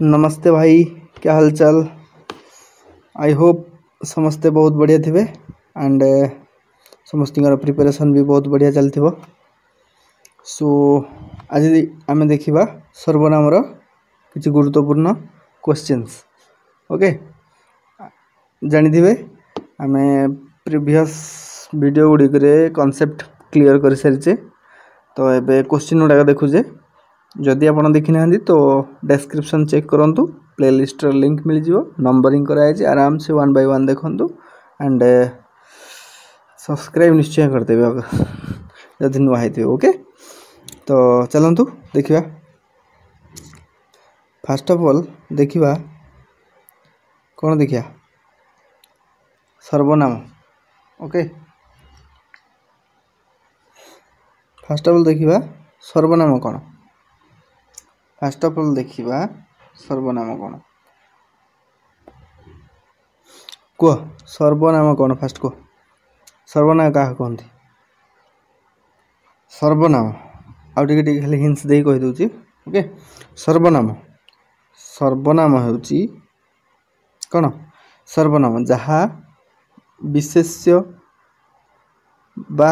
नमस्ते भाई, क्या हालचाल। आई होप समस्ते बहुत बढ़िया थे एंड समस्त प्रिपरेशन भी बहुत बढ़िया चलती। सो आज आम देखा सर्वनामर किसी गुरुत्वपूर्ण क्वेश्चंस। ओके, जानी आम प्रीवियस वीडियो गुड़िक कॉन्सेप्ट क्लियर कर सारी। तो ये क्वेश्चन गुड़ाक देखुचे, जदि आप देखी ना तो डिस्क्रिप्शन चेक करूँ, प्लेलिस्ट लिंक मिल जाव। नंबरिंग कराई आराम से 1 by 1 देखूँ एंड सब्सक्राइब निश्चय करदेवे जदि नुआ है। ओके, तो चलतु देखा। फास्ट ऑफ ऑल देखा कौन देखिया सर्वनाम। ओके, फास्ट ऑफ ऑल देखा सर्वनाम कौन। फास्ट ऑफ ऑल देखा सर्वनाम कौन कह। सर्वनाम कौन फास्ट कह। सर्वनाम क्या कहते। सर्वनाम आउ टे खाली हिंट्स दे कही दूची। ओके, सर्वनाम सर्वनाम होची कौन। सर्वनाम जहाँ विशेष्य बा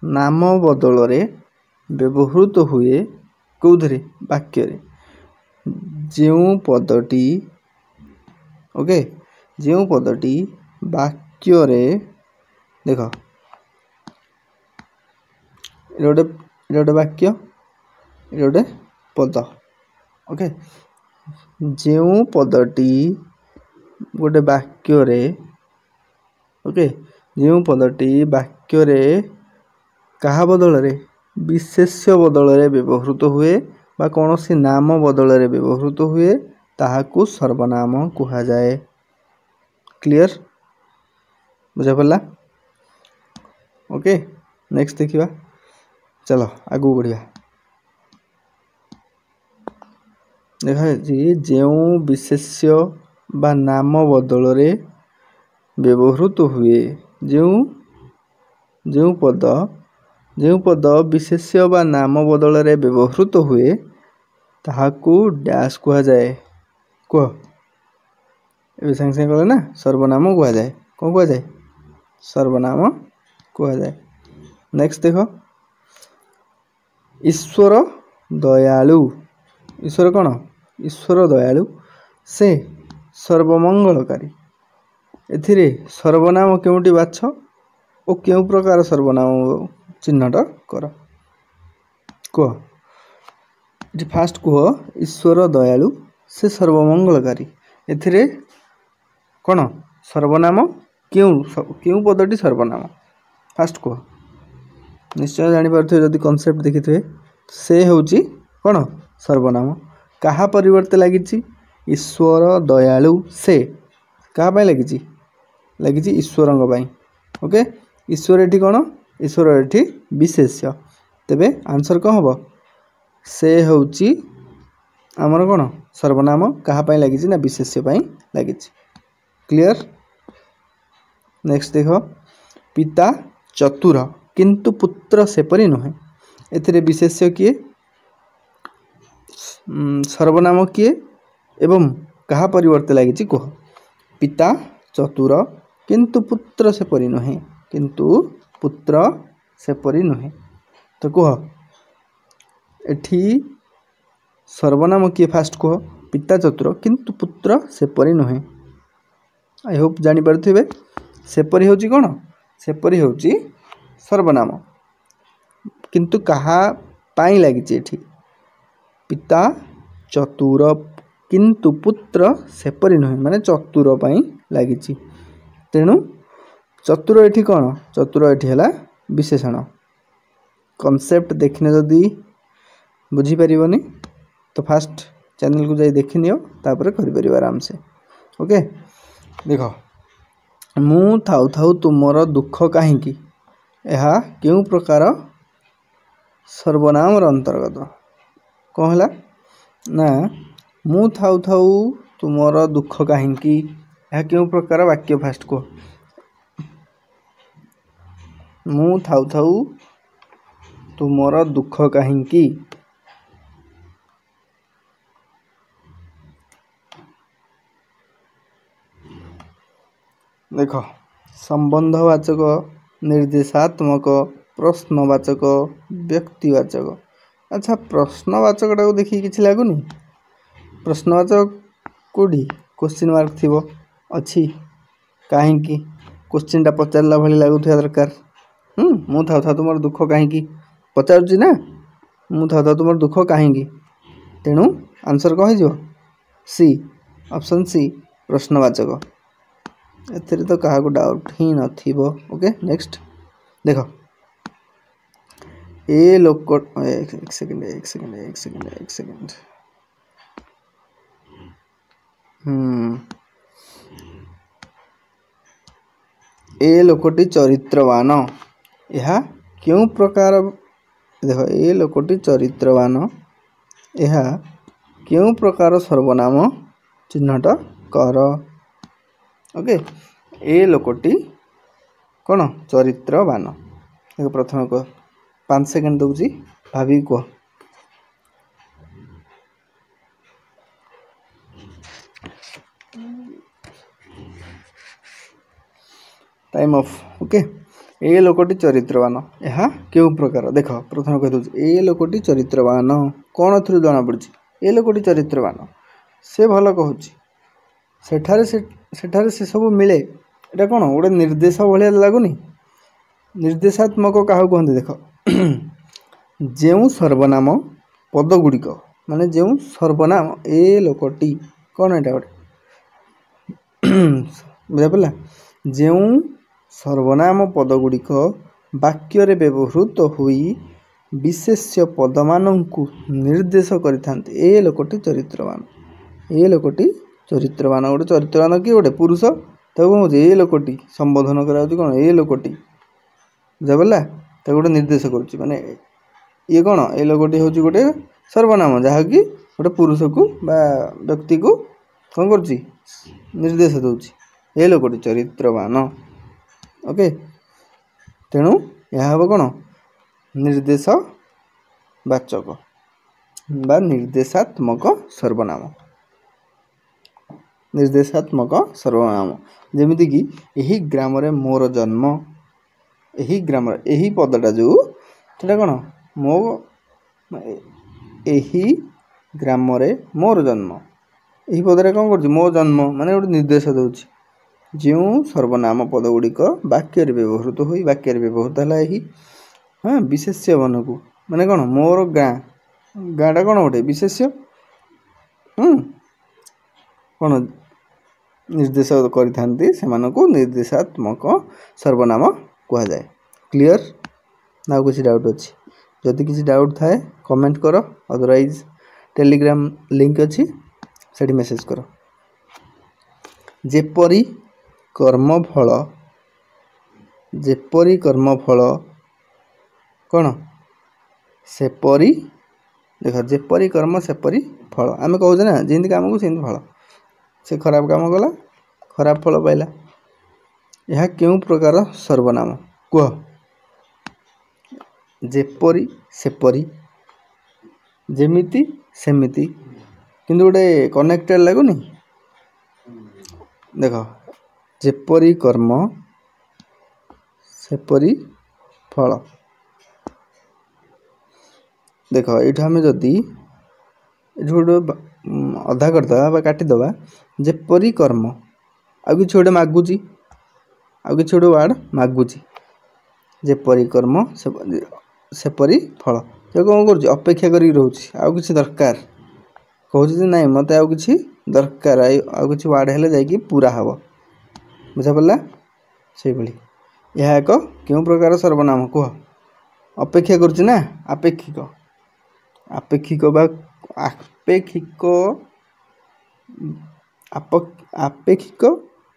नाम बदल रे व्यवहृत हुए कौधरे वाक्य रे जो पदटी। ओके, जो पदटी वाक्य रे देख गोटे वाक्य गोटे पद। ओके, जो पदटी गोटे वाक्य रे। ओके, जो पदटी वाक्य रे कहा बदल रे विशेष्य बदल रे व्यवहृत हुए बा कौन सी नाम बदल रे व्यवहृत हुए ताहाकू सर्वनाम कहा जाए। क्लियर बुझा पड़ा। ओके, नेक्स्ट देखिए। चलो आगू बढ़िया। देखा जो विशेष्य बा नाम बदल रे व्यवहृत हुए जो पद विशेष्य बा नाम बदल रे व्यवहृत हुए ताहाकू डैश कहा जाए। कह ये सागे सागे कह ना सर्वनाम कह जाए। कौन कह जाए सर्वनाम कह जाए। नेक्स्ट देख ईश्वर दयालु। ईश्वर कौन। ईश्वर दयालु से सर्वमंगलकारी। एथिरे सर्वनाम केउटी बाछ और क्यों प्रकार सर्वनाम चिन्हट कर। कह फास्ट कह ईश्वर दयालु से सर्वमंगलकारी। एथिरे कौन सर्वनाम क्यों पदटी सर्वनाम फास्ट कह। निश्चय जापारे जदि कॉन्सेप्ट देखी थे से होची कौन सर्वनाम। कहा परिवर्ते लगी ईश्वर दयालु से क्या लगी ईश्वर। ओके, ईश्वर एठी कौन ईश्वर एठी विशेष्य। तेबे आंसर कौन हम से होची आमर कौन सर्वनाम कहाँ लगी ना विशेष्य लगी। क्लियर। नेक्स्ट देख पिता चतुर किंतु पुत्र सेपरी नुहे। एथिरे विशेष्य किए सर्वनाम किए एवं कहा परिवर्ते लगी कह। पिता चतुर किंतु पुत्र सेपरी नुहे। किंतु पुत्र सेपरी नुहे तो कह एठी सर्वनाम किए फास्ट कह पिता चतुर किंतु पुत्र सेपरी नुहे। आई होप जानी पारथिबे सेपरी होची कौन। सेपरी होची सर्वनाम किंतु कहा पाई लगी एठी पिता चतुर किंतु पुत्र सेपरी नुहे माने चतुर पाई लगी। तेणु चतुर एठी कौन चतुर एठी हला विशेषण। कॉन्सेप्ट देखने जदि बुझी पारिबनी तो फास्ट चैनल को जाई देखि नियो तापर करि परिबा आराम से। ओके, देख मु थाउ थाउ तुमर दुख काहींकी यह क्यों प्रकार सर्वनाम अंतर्गत। कौन है ना मु थाउ थाउ तुमर दुख काहींकी यह क्यों प्रकार वाक्य फास्ट को। मु थाउ थाउ तुमर दुख काहींकी देख संबंधवाचक, निर्देशात्मक, प्रश्नवाचक, व्यक्तिवाचक। अच्छा प्रश्नवाचक टाक देखिए किसी लगुनि। प्रश्नवाचक कौटी क्वेश्चन मार्क थी अच्छी कहीं क्वेश्चन टा पचारा भाई लगुवा दरकार। मु था था तुम दुख कहीं पचारुची ना मु था था तुम दुख कहीं तेणु आंसर कौन हो सी ऑप्शन सी प्रश्नवाचक। एथिरे तो क्या डाउट ही नथिबो। ओके नेक्स्ट देख ए लोक एक सेकंड ए लोकटी चरित्रवान यह क्यों प्रकार देख ए लोकटी चरित्रवान यह क्यों प्रकार सर्वनाम चिन्हट कर। ओके ए लोकटी कौन चरित्रवान देख प्रथम कह 5 सेकेंड दूसरी भाभी कह टाइम ऑफ। ओके ए लोकटी चरित्रवान यह क्यों प्रकार देख प्रथम कह दूसरी ए लोकटी चरित्रवान कौन थ्रू जना पड़ी ए लोकटी चरित्रवान से भल कहूँ सेठारे से सब मिले एटा कौन गोटे निर्देश भाया लगुनि। निर्देशात्मक क्या कहते देख जो सर्वनाम पदगुड़िक माने जो सर्वनाम ए लोकटी कौन एटा गोटे बुझा पड़ा जो सर्वनाम पदगुड़िक वाक्य व्यवहृत हुई विशेष्य पदमानंकु निर्देश करिथांते ए लोकटी चरित्रवान। ए लोकटी चरित्रवान गोटे चरित्रवान किए गोटे पुरुष ताको कौन ए लोकटी संबोधन करा कौन ए लोकटी बुझा पड़ा ताको गोटे निर्देश करुच्ची माने ये कौन ए लोकटी हूँ गोटे सर्वनाम जहाँकि गोटे पुरुष को बा व्यक्ति को कौन करुच्ची निर्देश दूची ए लोकटी चरित्रवान। ओके तेणु यह हम कौन निर्देशवाचक बा निर्देशात्मक सर्वनाम। निर्देशात्मक सर्वनाम जमीती कि यही ग्राम रे मोर जन्म यही ग्राम यही पदटा जो सेटा कौन मो यही ग्राम रे मोर जन्म यही पदरे कौन कर मो जन्म माने गोटे निर्देश दूची जो सर्वनाम पदगुड़िक वाक्य व्यवहृत हो वाक्य व्यवहृत है यही हाँ विशेष्य वन को माने कौन मोर गाँ गाँटा कौन गोटे विशेष्य कौन निर्देश करते से निर्देशात्मक सर्वनाम कह जाए। क्लियर ना कुछ डाउट अच्छी जदि किसी डाउट थाए कमेंट कर अदरवाइज टेलीग्राम लिंक अच्छी से मेसेज कर। जेपरी कर्मफल कौन सेपरी देख जेपरी कर्म सेपरी फल आम कहे ना जमी कम को सेम फल से खराब काम कला खराब फल पाइला यह क्यों प्रकार सर्वनाम कह जेपरी सेपरी जेमिति सेमिति किंतु गोटे कनेक्टेड लगुनि देख जेपरी कर्म सेपरी फल देख ये आम जदि गोटे अधा करदे काटिदे जेपरी कर्म आ कि गोटे मागुची आ कि गोटे वार्ड मागुची जेपरी कर्म सेपरी फल से कौन कर अपेक्षा कर रोचे आउ कि दरकार कहूँ ना मत आउ कि दरकार आउ कि वार्ड हेले जाकि पूरा हम बुझा पड़ा से भाई यह एक क्यों प्रकार सर्वनाम कह अपेक्षा करुच्ची ना आपेक्षिक आपेक्षिक आपेक्षिक आपेक्षिक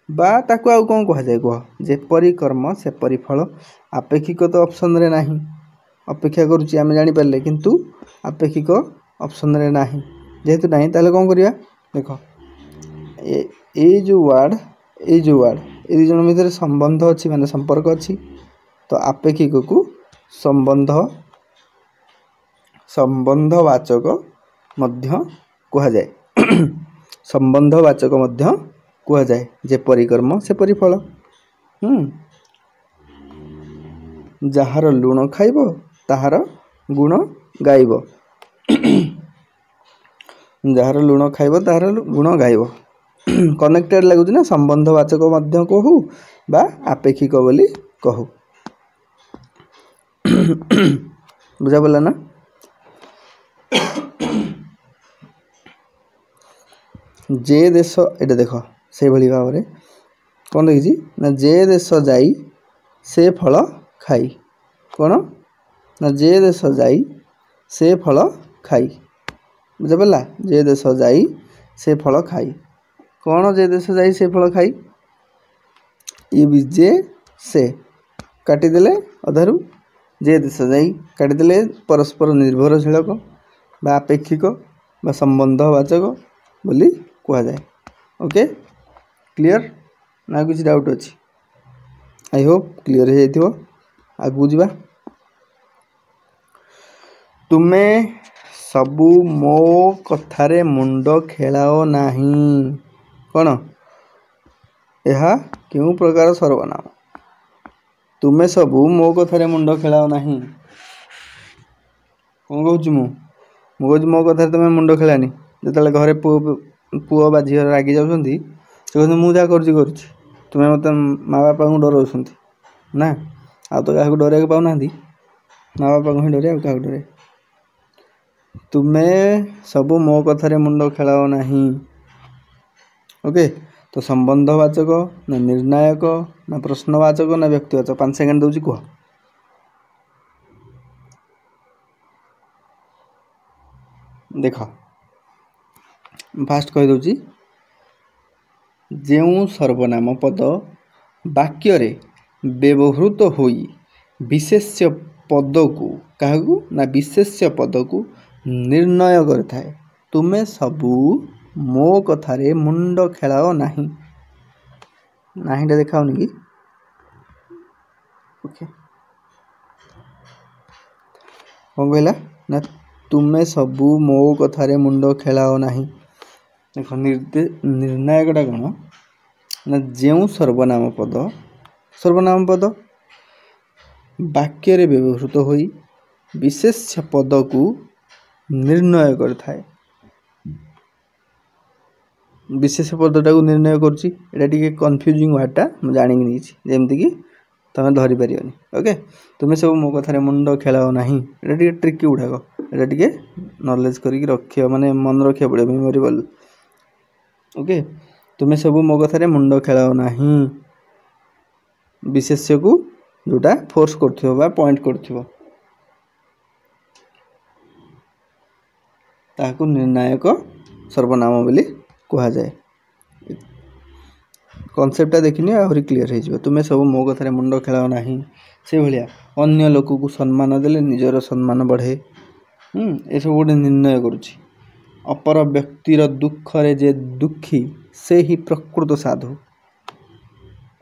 बा ताकू आउ कौन कह जाए कह जेपरी कर्म सेपरी फल आपेक्षिक तो ऑप्शन रे नहीं अपेक्षा करुच्ची आम जानीपारे किंतु आपेक्षिक ऑप्शन रे नहीं जेहेतु नहीं ताले कौन करिया देख ये जो वार्ड ये दुई जन भितर संबंध अच्छी माने संपर्क अच्छी तो आपेक्षिक को संबंधवाचक मध्य कह जाए संबंधवाचक मध्य कह जाए जेपरी कर्म सेपरी फल ଯାହାର ଲୁଣ ଖାଇବ ତାହାର ଗୁଣ ଗାଇବ। ଯାହାର ଲୁଣ ଖାଇବ ତାହାର ଗୁଣ ଗାଇବ। କନେକ୍ଟେଡ୍ ଲାଗୁଛି ନା, ସମ୍ବନ୍ଧବାଚକ ମଧ୍ୟ କହୁ ବା ଆପେକ୍ଷିକ ବୋଲି କହୁ। ବୁଝା ପଡ଼ିଲା ନା? ଯେ ଦେଶ, ଏଇଟା ଦେଖ ସେଇଭଳି ଭାବରେ କ'ଣ ଦେଖିଛି ନା, ଯେ ଦେଶ ଯାଇ ସେ ଫଳ ଖାଇ। କ'ଣ ନା, ଯେ ଦେଶ ଯାଇ ସେ ଫଳ ଖାଇ। ବୁଝିପାରିଲା? ଯେ ଦେଶ ଯାଇ ସେ ଫଳ ଖାଇ। କ'ଣ ଯେ ଦେଶ ଯାଇ ସେ ଫଳ ଖାଇ? ଯେ ସେ କାଟିଦେଲେ ଅଧାରୁ, ଯେ ଦେଶ ଯାଇ କାଟିଦେଲେ ପରସ୍ପର ନିର୍ଭରଶୀଳକ ବା ଆପେକ୍ଷିକ ବା ସମ୍ବନ୍ଧବାଚକ ବୋଲି କୁହାଯାଏ। ଓକେ, କ୍ଲିଅର ନା କିଛି ଡାଉଟ୍ ଅଛି? ଆଇ ହୋପ୍ କ୍ଲିଅର ହେଇଯାଇଥିବ। ଆଗକୁ ଯିବା। ତୁମେ ସବୁ ମୋ କଥାରେ ମୁଣ୍ଡ ଖେଳାଅ ନାହିଁ। କ'ଣ? ଏହା କେଉଁ ପ୍ରକାର ସର୍ବନାମ? ତୁମେ ସବୁ ମୋ କଥାରେ ମୁଣ୍ଡ ଖେଳାଅ ନାହିଁ। କ'ଣ କହୁଛି ମୁଁ କହୁଛି ମୋ କଥାରେ ତୁମେ ମୁଣ୍ଡ ଖେଳାନି। ଯେତେବେଳେ ଘରେ ପୁଅ ବା ଝିଅ ରାଗି ଯାଉଛନ୍ତି, ସେ କହୁଛନ୍ତି ମୁଁ ଯାହା କରୁଛି କରୁଛି, ତୁମେ ମୋତେ ମା ବାପାଙ୍କୁ ଡରଉଛନ୍ତି ନା। ଆଉ ତ କାହାକୁ ଡରେଇବାକୁ ପାଉନାହାନ୍ତି, ମା ବାପାଙ୍କୁ ହିଁ ଡରେ, ଆଉ କାହାକୁ ଡରେ? ତୁମେ ସବୁ ମୋ କଥାରେ ମୁଣ୍ଡ ଖେଳାଅ ନାହିଁ। ଓକେ, ତ ସମ୍ବନ୍ଧବାଚକ ନା ନିର୍ଣ୍ଣାୟକ ନା ପ୍ରଶ୍ନବାଚକ ନା ବ୍ୟକ୍ତିବାଚକ? 5 ସେକେଣ୍ଡ ଦେଉଛି, କୁହ। ଦେଖ, ଫାଷ୍ଟ କହିଦେଉଛି, ଯେଉଁ ସର୍ବନାମ ପଦ ବାକ୍ୟରେ ବ୍ୟବହୃତ ହୋଇ ବିଶେଷ୍ୟ ପଦକୁ, କାହାକୁ ନା ବିଶେଷ୍ୟ ପଦକୁ ନିର୍ଣ୍ଣୟ କରିଥାଏ। ତୁମେ ସବୁ ମୋ କଥାରେ ମୁଣ୍ଡ ଖେଳାଅ ନାହିଁ। ନାହିଁଟା ଦେଖାଉନି କି? ଓକେ, କ'ଣ କହିଲା ନା, ତୁମେ ସବୁ ମୋ କଥାରେ ମୁଣ୍ଡ ଖେଳାଅ ନାହିଁ। ଦେଖ, ନିର୍ଣ୍ଣାୟକଟା କ'ଣ ନା, ଯେଉଁ ସର୍ବନାମ ପଦ ବାକ୍ୟରେ ବ୍ୟବହୃତ ହୋଇ ବିଶେଷ୍ୟ ପଦକୁ ନିର୍ଣ୍ଣୟ କରିଥାଏ। ବିଶେଷ ପଦଟାକୁ ନିର୍ଣ୍ଣୟ କରୁଛି। ଏଇଟା ଟିକେ କନଫ୍ୟୁଜିଂ ୱାର୍ଡ଼ଟା ମୁଁ ଜାଣିକି ନେଇଛି, ଯେମିତିକି ତୁମେ ଧରିପାରିବନି। ଓକେ, ତୁମେ ସବୁ ମୋ କଥାରେ ମୁଣ୍ଡ ଖେଳାଅ ନାହିଁ। ଏଇଟା ଟିକେ ଟ୍ରିକି ଗୁଡ଼ାକ, ଏଇଟା ଟିକେ ନଲେଜ କରିକି ରଖିବ, ମାନେ ମନେ ରଖିବାକୁ ପଡ଼ିବ, ମେମୋରିବଲ୍। ଓକେ, ତୁମେ ସବୁ ମୋ କଥାରେ ମୁଣ୍ଡ ଖେଳାଅ ନାହିଁ। ବିଶେଷ୍ୟକୁ ଯେଉଁଟା ଫୋର୍ସ କରୁଥିବ ବା ପଏଣ୍ଟ କରୁଥିବ, ତାହାକୁ ନିର୍ଣ୍ଣାୟକ ସର୍ବନାମ ବୋଲି କୁହାଯାଏ। କନସେପ୍ଟଟା ଦେଖିନି, ଆହୁରି କ୍ଲିଅର ହେଇଯିବ। ତୁମେ ସବୁ ମୋ କଥାରେ ମୁଣ୍ଡ ଖେଳାଅ ନାହିଁ। ସେଇଭଳିଆ ଅନ୍ୟ ଲୋକକୁ ସମ୍ମାନ ଦେଲେ ନିଜର ସମ୍ମାନ ବଢ଼େ। ଏସବୁ ଗୋଟେ ନିର୍ଣ୍ଣୟ କରୁଛି। ଅପର ବ୍ୟକ୍ତିର ଦୁଃଖରେ ଯେ ଦୁଃଖୀ ସେ ହିଁ ପ୍ରକୃତ ସାଧୁ।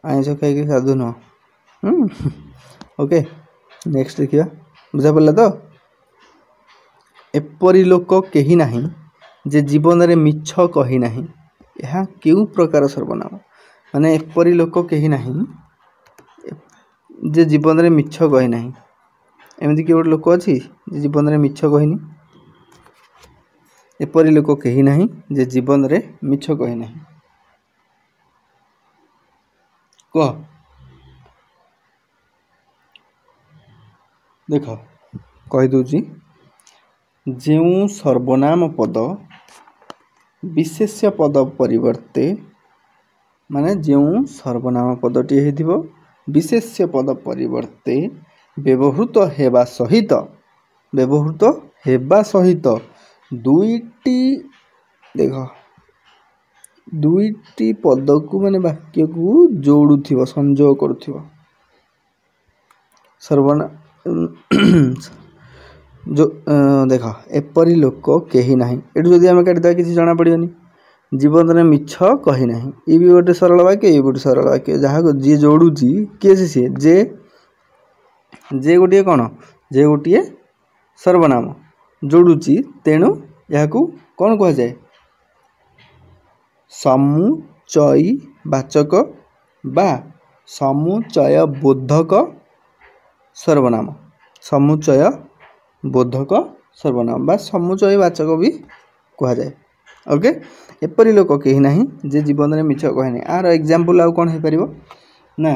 ଆଇଁଷ ଖାଇକି ସାଧୁ ନୁହଁ। ଓକେ, ନେକ୍ସଟ ଦେଖିବା। ବୁଝା ପଡ଼ିଲା ତ? ଏପରି ଲୋକ କେହି ନାହିଁ ଯେ ଜୀବନରେ ମିଛ କହି ନାହିଁ। ଏହା କେଉଁ ପ୍ରକାର ସର୍ବନାମ? ମାନେ ଏପରି ଲୋକ କେହି ନାହିଁ ଯେ ଜୀବନରେ ମିଛ କହି ନାହିଁ। ଏମିତି କିଏ ଗୋଟେ ଲୋକ ଅଛି ଯେ ଜୀବନରେ ମିଛ କହିନି? ଏପରି ଲୋକ କେହି ନାହିଁ ଯେ ଜୀବନରେ ମିଛ କହି ନାହିଁ। କୁହ। ଦେଖ, କହିଦେଉଛି, ଯେଉଁ ସର୍ବନାମ ପଦ ବିଶେଷ୍ୟ ପଦ ପରିବର୍ତ୍ତେ, ମାନେ ଯେଉଁ ସର୍ବନାମ ପଦଟି ହେଇଥିବ ବିଶେଷ୍ୟ ପଦ ପରିବର୍ତ୍ତେ ବ୍ୟବହୃତ ହେବା ସହିତ ଦୁଇଟି ପଦକୁ ମାନେ ବାକ୍ୟକୁ ଯୋଡୁଥିବ, ସଂଯୋଗ କରୁଥିବ। ଦେଖ, ଏପରି ଲୋକ କେହି ନାହିଁ, ଏଠୁ ଯଦି ଆମେ କାଟିଦେବା କିଛି ଜଣା ପଡ଼ିବନି। ଜୀବନରେ ମିଛ କହି ନାହିଁ, ଇଏ ବି ଗୋଟେ ସରଳ ବାକ୍ୟ, ଇଏ ଗୋଟେ ସରଳ ବାକ୍ୟ। ଯାହାକୁ ଯିଏ ଯୋଡୁଛି କିଏ ସେ? ସିଏ ଯେ ଗୋଟିଏ କ'ଣ? ଯେ ଗୋଟିଏ ସର୍ବନାମ ଯୋଡୁଛି, ତେଣୁ ଏହାକୁ କ'ଣ କୁହାଯାଏ? ସମୁଚୟୀ ବାଚକ ବା समुच्चय बोधक सर्वनाम समुच्चय बोधक सर्वनाम बा समुच्चय वाचक भी कह जाए ओके एपरी लोक कहीं ना जे जीवन में मिछ कहे आर एग्जांपल आउ कौन हो पार ना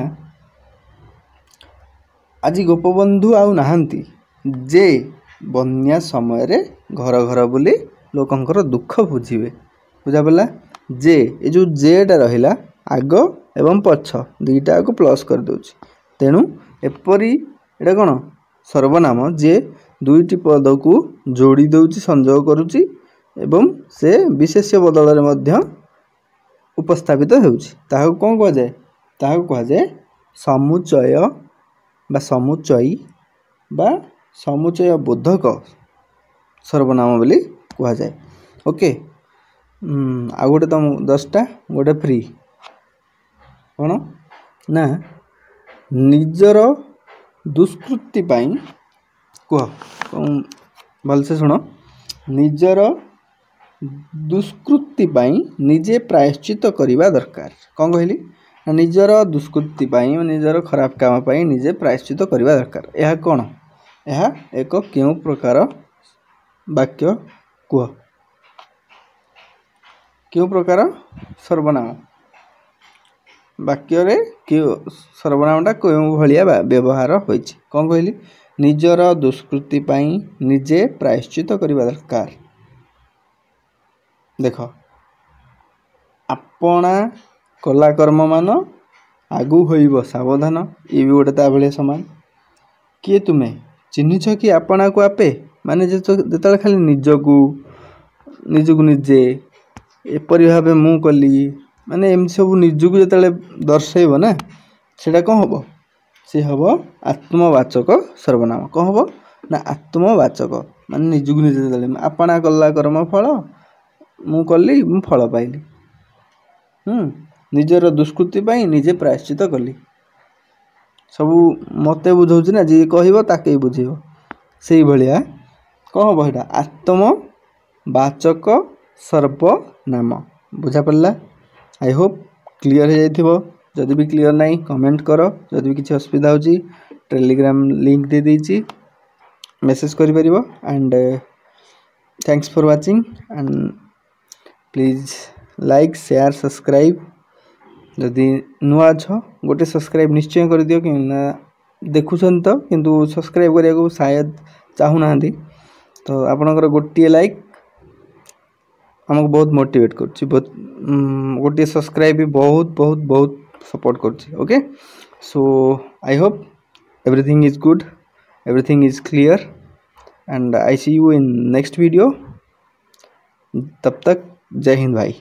आज गोपबंधु आउ नाहांती जे बन्या समय रे घर घर बुली लोकंकर दुख बुझीबे बुझा पड़ा जे ये जो जेटा रहिला आग एवं पछ दुईटा को प्लस कर दोछि तेणु एपरी एटा कौन सर्वनाम जे दुईटी पद को जोड़ी दौची संयोग करुची एवं से विशेष्य बदल रे मध्य उपस्थापित होउची ताहाको कोन कह जाय ताहाको कह जाय समुच्चय बा समुच्चयी बा समुच्चय बोधक सर्वनाम बोली कह जाए ओके आ गोटे तुम 10टा गोटे फ्री कौन ना निजर दुष्कृति पाई कह भलसे शुण निजर दुष्कृति पाई निजे प्रायश्चित करने दरकार कौन कहली निजर दुष्कृति पाई निजर खराब काम पाई निजे प्रायश्चित करने दरकार यह कौन यह एक क्यों प्रकार वाक्य कह क्यों प्रकार सर्वनाम वाक्य रे क्यों सर्वनामटा क्यों भलिया व्यवहार होइछि कौन कहली निजर दुष्कृति पाई निजे प्रायश्चित करने दरकार देख आपणा कला कर्म मान आगु होइब सावधान ये भी गोटे ता भले समान किए तुम्हें चिन्हिछ कि आपणा को आपे माने जेतले खाली निजकु निजे एपरी भाव मु कली माने एम सब निजकु जेतले दर्शाइब ना सेटा कौन हम सी हम आत्मवाचक सर्वनाम कौन हम ना आत्मवाचक माने निजकु निजे जेतले आपणा कला कर्म फल मु कली मु फल पाइली निजर दुष्कृति पाई निजे प्रायश्चित कली सबू मते बुझौछि ना जे कहइबो ताके बुझिबो सेही भलिया कौन हम एटा आत्मवाचक सर्वनाम बुझा पड़ला आई होप क्लियर हो जाइथिबो जदि भी क्लियर नहीं कमेंट करो जदि भी किसी असुविधा होची टेलीग्राम लिंक दे देछि मेसेज करि परिबो and thanks for watching and please like share subscribe जदि नुआ छ गोटे सब्सक्राइब निश्चय कर दियो कि ना देखुछन तो किंतु सब्सक्राइब करिया को शायद चाहू नाहंती तो आपनकर गोटे लाइक हमको बहुत मोटिवेट करछि बहुत गोटे सब्सक्राइब भी बहुत बहुत बहुत सपोर्ट करछि okay so I hope everything is good everything is clear and I see you in next video तब तक जय हिंद भाई।